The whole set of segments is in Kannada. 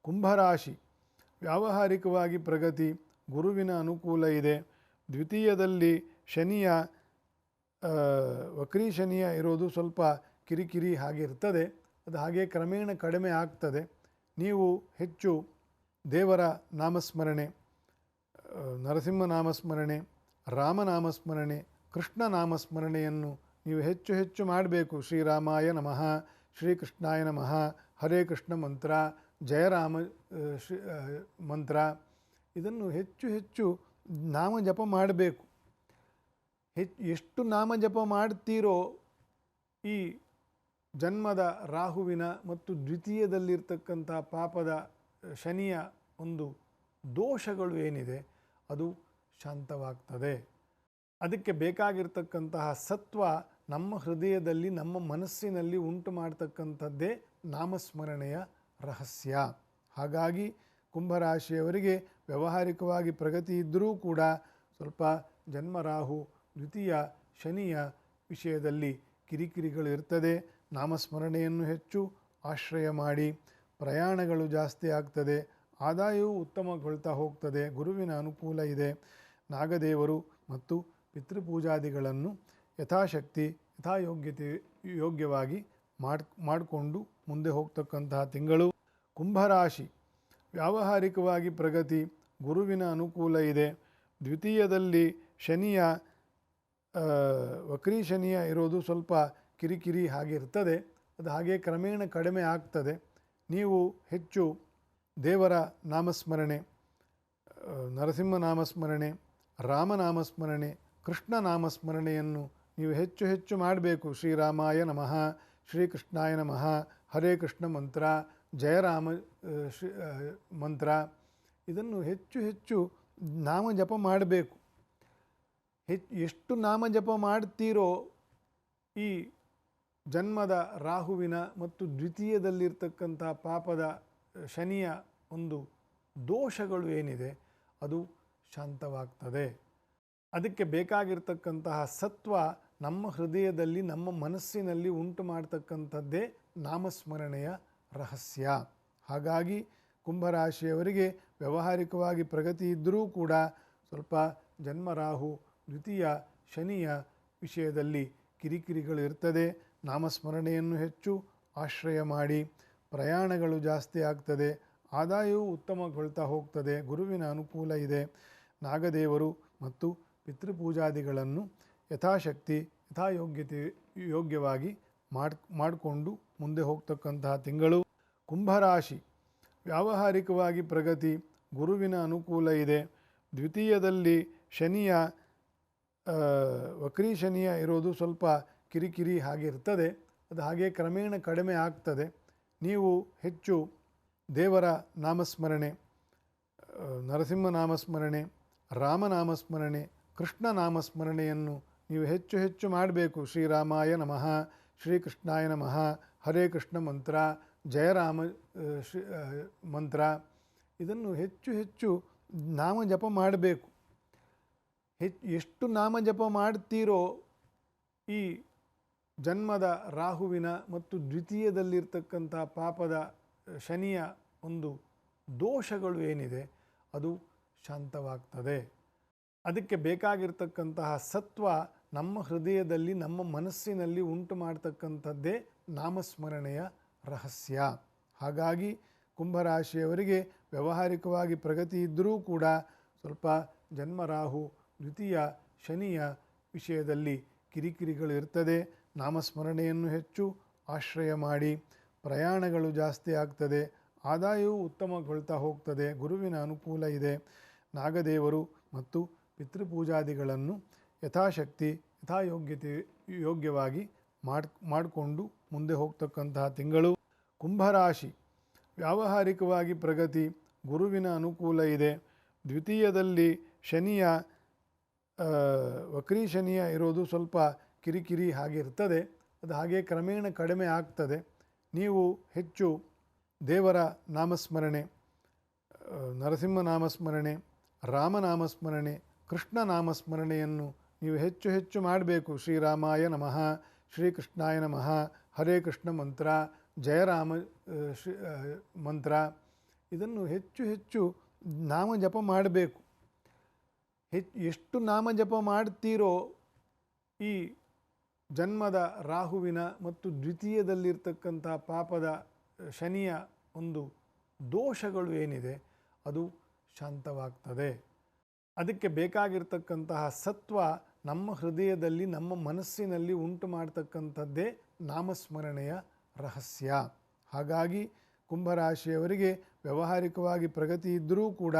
ಕುಂಭರಾಶಿ ವ್ಯಾವಹಾರಿಕವಾಗಿ ಪ್ರಗತಿ, ಗುರುವಿನ ಅನುಕೂಲ ಇದೆ. ದ್ವಿತೀಯದಲ್ಲಿ ಶನಿಯ ವಕ್ರೀ ಶನಿಯ ಇರೋದು ಸ್ವಲ್ಪ ಕಿರಿಕಿರಿ ಹಾಗೆ ಇರ್ತದೆ. ಅದು ಹಾಗೆ ಕ್ರಮೇಣ ಕಡಿಮೆ ಆಗ್ತದೆ. ನೀವು ಹೆಚ್ಚು ದೇವರ ನಾಮಸ್ಮರಣೆ, ನರಸಿಂಹ ನಾಮಸ್ಮರಣೆ, ರಾಮನಾಮಸ್ಮರಣೆ, ಕೃಷ್ಣ ನಾಮಸ್ಮರಣೆಯನ್ನು ನೀವು ಹೆಚ್ಚು ಹೆಚ್ಚು ಮಾಡಬೇಕು. ಶ್ರೀರಾಮಾಯ ನಮಃ, ಶ್ರೀಕೃಷ್ಣಾಯ ನಮಃ, ಹರೇ ಕೃಷ್ಣ ಮಂತ್ರ, ಜಯರಾಮ ಮಂತ್ರ, ಇದನ್ನು ಹೆಚ್ಚು ಹೆಚ್ಚು ನಾಮ ಜಪ ಮಾಡಬೇಕು. ಎಷ್ಟು ನಾಮ ಜಪ ಮಾಡ್ತೀರೋ ಈ ಜನ್ಮದ ರಾಹುವಿನ ಮತ್ತು ದ್ವಿತೀಯದಲ್ಲಿರ್ತಕ್ಕಂಥ ಪಾಪದ ಶನಿಯ ಒಂದು ದೋಷಗಳು ಏನಿದೆ ಅದು ಶಾಂತವಾಗ್ತದೆ. ಅದಕ್ಕೆ ಬೇಕಾಗಿರ್ತಕ್ಕಂತಹ ಸತ್ವ ನಮ್ಮ ಹೃದಯದಲ್ಲಿ, ನಮ್ಮ ಮನಸ್ಸಿನಲ್ಲಿ ಉಂಟು ಮಾಡ್ತಕ್ಕಂಥದ್ದೇ ನಾಮಸ್ಮರಣೆಯ ರಹಸ್ಯ. ಹಾಗಾಗಿ ಕುಂಭರಾಶಿಯವರಿಗೆ ವ್ಯಾವಹಾರಿಕವಾಗಿ ಪ್ರಗತಿ ಇದ್ದರೂ ಕೂಡ ಸ್ವಲ್ಪ ಜನ್ಮರಾಹು ದ್ವಿತೀಯ ಶನಿಯ ವಿಷಯದಲ್ಲಿ ಕಿರಿಕಿರಿಗಳು ಇರ್ತದೆ. ನಾಮಸ್ಮರಣೆಯನ್ನು ಹೆಚ್ಚು ಆಶ್ರಯ ಮಾಡಿ. ಪ್ರಯಾಣಗಳು ಜಾಸ್ತಿ ಆಗ್ತದೆ. ಆದಾಯವೂ ಉತ್ತಮಗೊಳ್ತಾ ಹೋಗ್ತದೆ. ಗುರುವಿನ ಅನುಕೂಲ ಇದೆ. ನಾಗದೇವರು ಮತ್ತು ಪಿತೃಪೂಜಾದಿಗಳನ್ನು ಯಥಾಶಕ್ತಿ ಯೋಗ್ಯವಾಗಿ ಮಾಡಿಕೊಂಡು ಮುಂದೆ ಹೋಗ್ತಕ್ಕಂತಹ ತಿಂಗಳು. ಕುಂಭರಾಶಿ ವ್ಯಾವಹಾರಿಕವಾಗಿ ಪ್ರಗತಿ, ಗುರುವಿನ ಅನುಕೂಲ ಇದೆ. ದ್ವಿತೀಯದಲ್ಲಿ ಶನಿಯ ವಕ್ರೀ ಶನಿಯ ಇರೋದು ಸ್ವಲ್ಪ ಕಿರಿಕಿರಿ ಹಾಗೆ ಇರ್ತದೆ. ಅದು ಹಾಗೆ ಕ್ರಮೇಣ ಕಡಿಮೆ ಆಗ್ತದೆ. ನೀವು ಹೆಚ್ಚು ದೇವರ ನಾಮಸ್ಮರಣೆ, ನರಸಿಂಹ ನಾಮಸ್ಮರಣೆ, ರಾಮನಾಮಸ್ಮರಣೆ, ಕೃಷ್ಣ ನಾಮಸ್ಮರಣೆಯನ್ನು ನೀವು ಹೆಚ್ಚು ಹೆಚ್ಚು ಮಾಡಬೇಕು. ಶ್ರೀರಾಮಾಯ ನಮಃ, ಶ್ರೀಕೃಷ್ಣಾಯ ನಮಃ, ಹರೇ ಕೃಷ್ಣ ಮಂತ್ರ, ಜಯರಾಮ ಮಂತ್ರ, ಇದನ್ನು ಹೆಚ್ಚು ಹೆಚ್ಚು ನಾಮ ಜಪ ಮಾಡಬೇಕು. ಎಷ್ಟು ನಾಮ ಜಪ ಮಾಡ್ತೀರೋ ಈ ಜನ್ಮದ ರಾಹುವಿನ ಮತ್ತು ದ್ವಿತೀಯದಲ್ಲಿರ್ತಕ್ಕಂಥ ಪಾಪದ ಶನಿಯ ಒಂದು ದೋಷಗಳು ಏನಿದೆ ಅದು ಶಾಂತವಾಗ್ತದೆ. ಅದಕ್ಕೆ ಬೇಕಾಗಿರ್ತಕ್ಕಂತಹ ಸತ್ವ ನಮ್ಮ ಹೃದಯದಲ್ಲಿ, ನಮ್ಮ ಮನಸ್ಸಿನಲ್ಲಿ ಉಂಟು ಮಾಡ್ತಕ್ಕಂಥದ್ದೇ ನಾಮಸ್ಮರಣೆಯ ರಹಸ್ಯ. ಹಾಗಾಗಿ ಕುಂಭರಾಶಿಯವರಿಗೆ ವ್ಯಾವಹಾರಿಕವಾಗಿ ಪ್ರಗತಿ ಇದ್ದರೂ ಕೂಡ ಸ್ವಲ್ಪ ಜನ್ಮರಾಹು ದ್ವಿತೀಯ ಶನಿಯ ವಿಷಯದಲ್ಲಿ ಕಿರಿಕಿರಿಗಳು ಇರ್ತದೆ. ನಾಮಸ್ಮರಣೆಯನ್ನು ಹೆಚ್ಚು ಆಶ್ರಯ ಮಾಡಿ. ಪ್ರಯಾಣಗಳು ಜಾಸ್ತಿ ಆಗ್ತದೆ. ಆದಾಯವೂ ಉತ್ತಮಗೊಳ್ತಾ ಹೋಗ್ತದೆ. ಗುರುವಿನ ಅನುಕೂಲ ಇದೆ. ನಾಗದೇವರು ಮತ್ತು ಪಿತೃಪೂಜಾದಿಗಳನ್ನು ಯಥಾಶಕ್ತಿ ಯೋಗ್ಯವಾಗಿ ಮಾಡಿಕೊಂಡು ಮುಂದೆ ಹೋಗ್ತಕ್ಕಂತಹ ತಿಂಗಳು. ಕುಂಭರಾಶಿ ವ್ಯಾವಹಾರಿಕವಾಗಿ ಪ್ರಗತಿ, ಗುರುವಿನ ಅನುಕೂಲ ಇದೆ. ದ್ವಿತೀಯದಲ್ಲಿ ಶನಿಯ ವಕ್ರೀ ಶನಿಯ ಇರೋದು ಸ್ವಲ್ಪ ಕಿರಿಕಿರಿ ಹಾಗೆ ಇರ್ತದೆ. ಅದು ಹಾಗೆ ಕ್ರಮೇಣ ಕಡಿಮೆ ಆಗ್ತದೆ. ನೀವು ಹೆಚ್ಚು ದೇವರ ನಾಮಸ್ಮರಣೆ, ನರಸಿಂಹ ನಾಮಸ್ಮರಣೆ, ರಾಮನಾಮಸ್ಮರಣೆ, ಕೃಷ್ಣ ನಾಮಸ್ಮರಣೆಯನ್ನು ನೀವು ಹೆಚ್ಚು ಹೆಚ್ಚು ಮಾಡಬೇಕು. ಶ್ರೀರಾಮಾಯ ನಮಃ, ಶ್ರೀಕೃಷ್ಣಾಯ ನಮಃ, ಹರೇ ಕೃಷ್ಣ ಮಂತ್ರ, ಜಯರಾಮ ಮಂತ್ರ, ಇದನ್ನು ಹೆಚ್ಚು ಹೆಚ್ಚು ನಾಮ ಜಪ ಮಾಡಬೇಕು. ಎಷ್ಟು ನಾಮ ಜಪ ಮಾಡ್ತೀರೋ ಈ ಜನ್ಮದ ರಾಹುವಿನ ಮತ್ತು ದ್ವಿತೀಯದಲ್ಲಿರ್ತಕ್ಕಂಥ ಪಾಪದ ಶನಿಯ ಒಂದು ದೋಷಗಳು ಏನಿದೆ ಅದು ಶಾಂತವಾಗ್ತದೆ. ಅದಕ್ಕೆ ಬೇಕಾಗಿರ್ತಕ್ಕಂತಹ ಸತ್ವ ನಮ್ಮ ಹೃದಯದಲ್ಲಿ, ನಮ್ಮ ಮನಸ್ಸಿನಲ್ಲಿ ಉಂಟು ಮಾಡ್ತಕ್ಕಂಥದ್ದೇ ನಾಮಸ್ಮರಣೆಯ ರಹಸ್ಯ. ಹಾಗಾಗಿ ಕುಂಭರಾಶಿಯವರಿಗೆ ವ್ಯಾವಹಾರಿಕವಾಗಿ ಪ್ರಗತಿ ಇದ್ದರೂ ಕೂಡ ಸ್ವಲ್ಪ ಜನ್ಮರಾಹು ದ್ವಿತೀಯ ಶನಿಯ ವಿಷಯದಲ್ಲಿ ಕಿರಿಕಿರಿಗಳು ಇರ್ತದೆ. ನಾಮಸ್ಮರಣೆಯನ್ನು ಹೆಚ್ಚು ಆಶ್ರಯ ಮಾಡಿ. ಪ್ರಯಾಣಗಳು ಜಾಸ್ತಿ ಆಗ್ತದೆ. ಆದಾಯವೂ ಉತ್ತಮಗೊಳ್ತಾ ಹೋಗ್ತದೆ. ಗುರುವಿನ ಅನುಕೂಲ ಇದೆ. ನಾಗದೇವರು ಮತ್ತು ಪಿತೃಪೂಜಾದಿಗಳನ್ನು ಯಥಾಶಕ್ತಿ ಯೋಗ್ಯವಾಗಿ ಮಾಡಿಕೊಂಡು ಮುಂದೆ ಹೋಗ್ತಕ್ಕಂತಹ ತಿಂಗಳು. ಕುಂಭರಾಶಿ ವ್ಯಾವಹಾರಿಕವಾಗಿ ಪ್ರಗತಿ, ಗುರುವಿನ ಅನುಕೂಲ ಇದೆ. ದ್ವಿತೀಯದಲ್ಲಿ ಶನಿಯ ವಕ್ರೀ ಶನಿಯ ಇರೋದು ಸ್ವಲ್ಪ ಕಿರಿಕಿರಿ ಹಾಗೆ ಇರ್ತದೆ. ಅದು ಹಾಗೆ ಕ್ರಮೇಣ ಕಡಿಮೆ ಆಗ್ತದೆ. ನೀವು ಹೆಚ್ಚು ದೇವರ ನಾಮಸ್ಮರಣೆ, ನರಸಿಂಹ ನಾಮಸ್ಮರಣೆ, ರಾಮನಾಮಸ್ಮರಣೆ, ಕೃಷ್ಣ ನಾಮಸ್ಮರಣೆಯನ್ನು ನೀವು ಹೆಚ್ಚು ಹೆಚ್ಚು ಮಾಡಬೇಕು. ಶ್ರೀರಾಮಾಯ ನಮಃ, ಶ್ರೀಕೃಷ್ಣಾಯ ನಮಃ, ಹರೇ ಕೃಷ್ಣ ಮಂತ್ರ, ಜಯರಾಮ ಮಂತ್ರ, ಇದನ್ನು ಹೆಚ್ಚು ಹೆಚ್ಚು ನಾಮ ಜಪ ಮಾಡಬೇಕು. ಎಷ್ಟು ನಾಮ ಜಪ ಮಾಡ್ತೀರೋ ಈ ಜನ್ಮದ ರಾಹುವಿನ ಮತ್ತು ದ್ವಿತೀಯದಲ್ಲಿರ್ತಕ್ಕಂಥ ಪಾಪದ ಶನಿಯ ಒಂದು ದೋಷಗಳು ಏನಿದೆ ಅದು ಶಾಂತವಾಗ್ತದೆ. ಅದಕ್ಕೆ ಬೇಕಾಗಿರ್ತಕ್ಕಂತಹ ಸತ್ವ ನಮ್ಮ ಹೃದಯದಲ್ಲಿ ನಮ್ಮ ಮನಸ್ಸಿನಲ್ಲಿ ಉಂಟು ಮಾಡ್ತಕ್ಕಂಥದ್ದೇ ನಾಮಸ್ಮರಣೆಯ ರಹಸ್ಯ. ಹಾಗಾಗಿ ಕುಂಭರಾಶಿಯವರಿಗೆ ವ್ಯಾವಹಾರಿಕವಾಗಿ ಪ್ರಗತಿ ಇದ್ದರೂ ಕೂಡ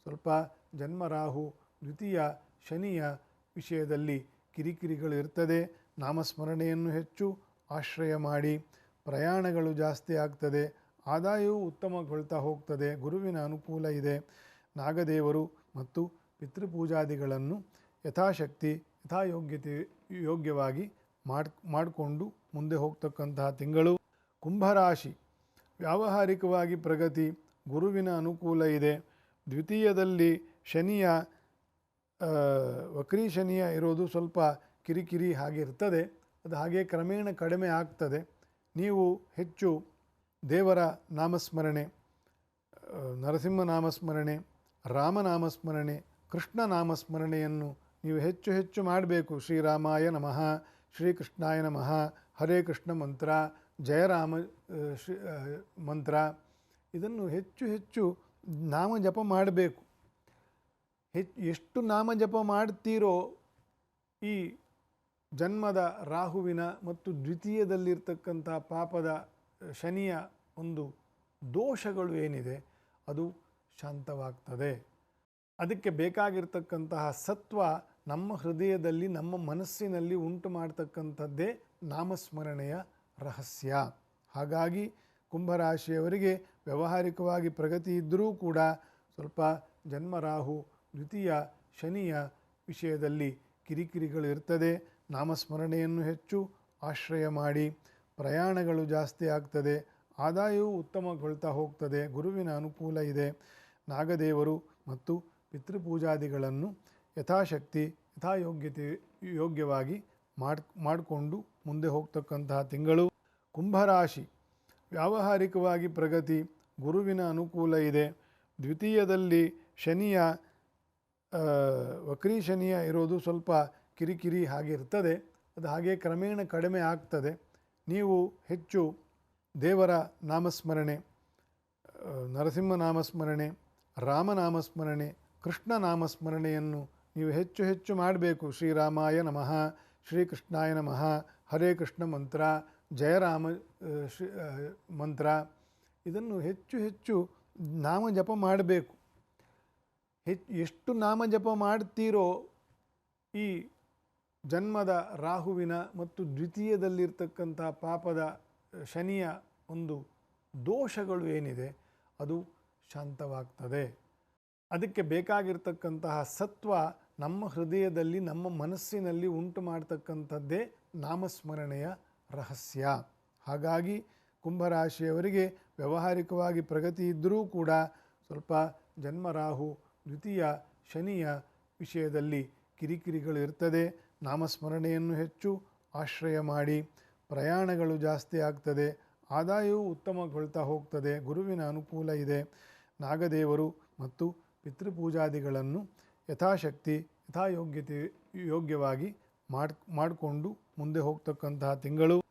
ಸ್ವಲ್ಪ ಜನ್ಮರಾಹು ದ್ವಿತೀಯ ಶನಿಯ ವಿಷಯದಲ್ಲಿ ಕಿರಿಕಿರಿಗಳು ಇರ್ತದೆ. ನಾಮಸ್ಮರಣೆಯನ್ನು ಹೆಚ್ಚು ಆಶ್ರಯ ಮಾಡಿ. ಪ್ರಯಾಣಗಳು ಜಾಸ್ತಿ ಆಗ್ತದೆ. ಆದಾಯವೂ ಉತ್ತಮಗೊಳ್ತಾ ಹೋಗ್ತದೆ. ಗುರುವಿನ ಅನುಕೂಲ ಇದೆ. ನಾಗದೇವರು ಮತ್ತು ಪಿತೃಪೂಜಾದಿಗಳನ್ನು ಯಥಾಶಕ್ತಿ ಯೋಗ್ಯವಾಗಿ ಮಾಡಿಕೊಂಡು ಮುಂದೆ ಹೋಗ್ತಕ್ಕಂತಹ ತಿಂಗಳು. ಕುಂಭರಾಶಿ ವ್ಯಾವಹಾರಿಕವಾಗಿ ಪ್ರಗತಿ, ಗುರುವಿನ ಅನುಕೂಲ ಇದೆ. ದ್ವಿತೀಯದಲ್ಲಿ ಶನಿಯ ವಕ್ರೀ ಶನಿಯ ಇರೋದು ಸ್ವಲ್ಪ ಕಿರಿಕಿರಿ ಹಾಗಿರ್ತದೆ. ಅದು ಹಾಗೆ ಕ್ರಮೇಣ ಕಡಿಮೆ ಆಗ್ತದೆ. ನೀವು ಹೆಚ್ಚು ದೇವರ ನಾಮಸ್ಮರಣೆ, ನರಸಿಂಹ ನಾಮಸ್ಮರಣೆ, ರಾಮನಾಮಸ್ಮರಣೆ, ಕೃಷ್ಣ ನಾಮಸ್ಮರಣೆಯನ್ನು ನೀವು ಹೆಚ್ಚು ಹೆಚ್ಚು ಮಾಡಬೇಕು. ಶ್ರೀರಾಮಾಯ ನಮಃ, ಶ್ರೀಕೃಷ್ಣಾಯ ನಮಃ, ಹರೇ ಕೃಷ್ಣ ಮಂತ್ರ, ಜಯರಾಮ ಮಂತ್ರ, ಇದನ್ನು ಹೆಚ್ಚು ಹೆಚ್ಚು ನಾಮ ಜಪ ಮಾಡಬೇಕು. ಎಷ್ಟು ನಾಮ ಜಪ ಮಾಡ್ತೀರೋ ಈ ಜನ್ಮದ ರಾಹುವಿನ ಮತ್ತು ದ್ವಿತೀಯದಲ್ಲಿರ್ತಕ್ಕಂಥ ಪಾಪದ ಶನಿಯ ಒಂದು ದೋಷಗಳು ಏನಿದೆ ಅದು ಶಾಂತವಾಗ್ತದೆ. ಅದಕ್ಕೆ ಬೇಕಾಗಿರ್ತಕ್ಕಂತಹ ಸತ್ವ ನಮ್ಮ ಹೃದಯದಲ್ಲಿ ನಮ್ಮ ಮನಸ್ಸಿನಲ್ಲಿ ಉಂಟು ಮಾಡ್ತಕ್ಕಂಥದ್ದೇ ನಾಮಸ್ಮರಣೆಯ ರಹಸ್ಯ. ಹಾಗಾಗಿ ಕುಂಭರಾಶಿಯವರಿಗೆ ವ್ಯಾವಹಾರಿಕವಾಗಿ ಪ್ರಗತಿ ಇದ್ದರೂ ಕೂಡ ಸ್ವಲ್ಪ ಜನ್ಮರಾಹು ದ್ವಿತೀಯ ಶನಿಯ ವಿಷಯದಲ್ಲಿ ಕಿರಿಕಿರಿಗಳು ಇರ್ತದೆ. ನಾಮಸ್ಮರಣೆಯನ್ನು ಹೆಚ್ಚು ಆಶ್ರಯ ಮಾಡಿ. ಪ್ರಯಾಣಗಳು ಜಾಸ್ತಿ ಆಗ್ತದೆ. ಆದಾಯವೂ ಉತ್ತಮಗೊಳ್ತಾ ಹೋಗ್ತದೆ. ಗುರುವಿನ ಅನುಕೂಲ ಇದೆ. ನಾಗದೇವರು ಮತ್ತು ಪಿತೃಪೂಜಾದಿಗಳನ್ನು ಯಥಾಶಕ್ತಿ ಯೋಗ್ಯವಾಗಿ ಮಾಡಿಕೊಂಡು ಮುಂದೆ ಹೋಗ್ತಕ್ಕಂತಹ ತಿಂಗಳು. ಕುಂಭರಾಶಿ ವ್ಯಾವಹಾರಿಕವಾಗಿ ಪ್ರಗತಿ, ಗುರುವಿನ ಅನುಕೂಲ ಇದೆ. ದ್ವಿತೀಯದಲ್ಲಿ ಶನಿಯ ವಕ್ರೀ ಶನಿಯ ಇರೋದು ಸ್ವಲ್ಪ ಕಿರಿಕಿರಿ ಹಾಗಿರ್ತದೆ. ಅದು ಹಾಗೆ ಕ್ರಮೇಣ ಕಡಿಮೆ ಆಗ್ತದೆ. ನೀವು ಹೆಚ್ಚು ದೇವರ ನಾಮಸ್ಮರಣೆ, ನರಸಿಂಹ ನಾಮಸ್ಮರಣೆ, ರಾಮನಾಮಸ್ಮರಣೆ, ಕೃಷ್ಣ ನಾಮಸ್ಮರಣೆಯನ್ನು ನೀವು ಹೆಚ್ಚು ಹೆಚ್ಚು ಮಾಡಬೇಕು. ಶ್ರೀರಾಮಾಯ ನಮಃ, ಶ್ರೀಕೃಷ್ಣಾಯ ನಮಃ, ಹರೇ ಕೃಷ್ಣ ಮಂತ್ರ, ಜಯರಾಮ ಮಂತ್ರ, ಇದನ್ನು ಹೆಚ್ಚು ಹೆಚ್ಚು ನಾಮ ಜಪ ಮಾಡಬೇಕು. ಎಷ್ಟು ನಾಮ ಜಪ ಮಾಡ್ತೀರೋ ಈ ಜನ್ಮದ ರಾಹುವಿನ ಮತ್ತು ದ್ವಿತೀಯದಲ್ಲಿರ್ತಕ್ಕಂಥ ಪಾಪದ ಶನಿಯ ಒಂದು ದೋಷಗಳು ಏನಿದೆ ಅದು ಶಾಂತವಾಗ್ತದೆ. ಅದಕ್ಕೆ ಬೇಕಾಗಿರ್ತಕ್ಕಂತಹ ಸತ್ವ ನಮ್ಮ ಹೃದಯದಲ್ಲಿ ನಮ್ಮ ಮನಸ್ಸಿನಲ್ಲಿ ಉಂಟು ಮಾಡ್ತಕ್ಕಂಥದ್ದೇ ನಾಮಸ್ಮರಣೆಯ ರಹಸ್ಯ. ಹಾಗಾಗಿ ಕುಂಭರಾಶಿಯವರಿಗೆ ವ್ಯಾವಹಾರಿಕವಾಗಿ ಪ್ರಗತಿ ಇದ್ದರೂ ಕೂಡ ಸ್ವಲ್ಪ ಜನ್ಮರಾಹು ದ್ವಿತೀಯ ಶನಿಯ ವಿಷಯದಲ್ಲಿ ಕಿರಿಕಿರಿಗಳು ಇರ್ತದೆ. ನಾಮಸ್ಮರಣೆಯನ್ನು ಹೆಚ್ಚು ಆಶ್ರಯ ಮಾಡಿ. ಪ್ರಯಾಣಗಳು ಜಾಸ್ತಿ ಆಗ್ತದೆ. ಆದಾಯವೂ ಉತ್ತಮಗೊಳ್ತಾ ಹೋಗ್ತದೆ. ಗುರುವಿನ ಅನುಕೂಲ ಇದೆ. ನಾಗದೇವರು ಮತ್ತು ಪಿತೃಪೂಜಾದಿಗಳನ್ನು ಯಥಾಶಕ್ತಿ ಯೋಗ್ಯವಾಗಿ ಮಾಡಿಕೊಂಡು ಮುಂದೆ ಹೋಗ್ತಕ್ಕಂತಹ ತಿಂಗಳು.